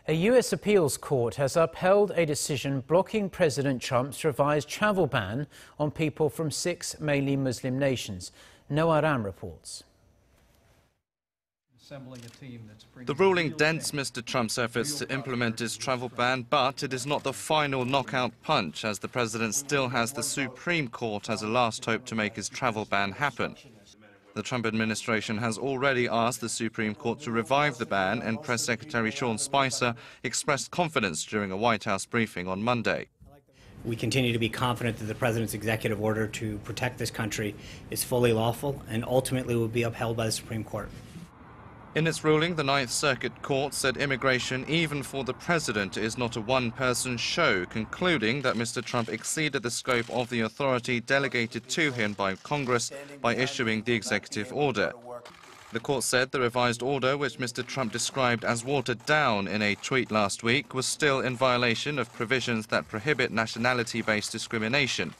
A U.S. appeals court has upheld a decision blocking President Trump's revised travel ban on people from 6 mainly Muslim nations. Aram reports. The ruling dents Mr. Trump's efforts to implement his travel ban, but it is not the final knockout punch, as the president still has the Supreme Court as a last hope to make his travel ban happen. The Trump administration has already asked the Supreme Court to revive the ban, and Press Secretary Sean Spicer expressed confidence during a White House briefing on Monday. We continue to be confident that the president's executive order to protect this country is fully lawful and ultimately will be upheld by the Supreme Court. In its ruling, the Ninth Circuit Court said immigration, even for the president, is not a one-person show, concluding that Mr. Trump exceeded the scope of the authority delegated to him by Congress by issuing the executive order. The court said the revised order, which Mr. Trump described as watered down in a tweet last week, was still in violation of provisions that prohibit nationality-based discrimination.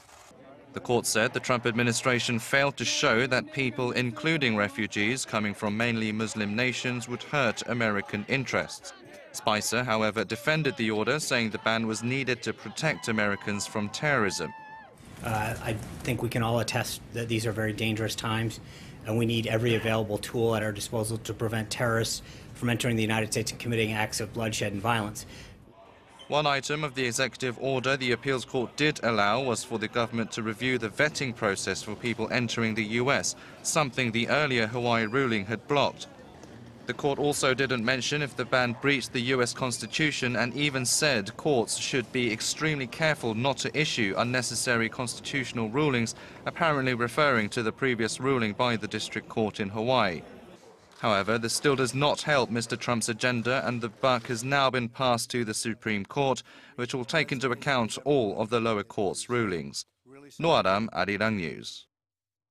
The court said the Trump administration failed to show that people, including refugees coming from mainly Muslim nations, would hurt American interests. Spicer, however, defended the order, saying the ban was needed to protect Americans from terrorism. I think we can all attest that these are very dangerous times, and we need every available tool at our disposal to prevent terrorists from entering the United States and committing acts of bloodshed and violence. One item of the executive order the appeals court did allow was for the government to review the vetting process for people entering the U.S., something the earlier Hawaii ruling had blocked. The court also didn't mention if the ban breached the U.S. Constitution, and even said courts should be extremely careful not to issue unnecessary constitutional rulings, apparently referring to the previous ruling by the district court in Hawaii. However, this still does not help Mr. Trump's agenda, and the buck has now been passed to the Supreme Court, which will take into account all of the lower court's rulings. Aram, Arirang News.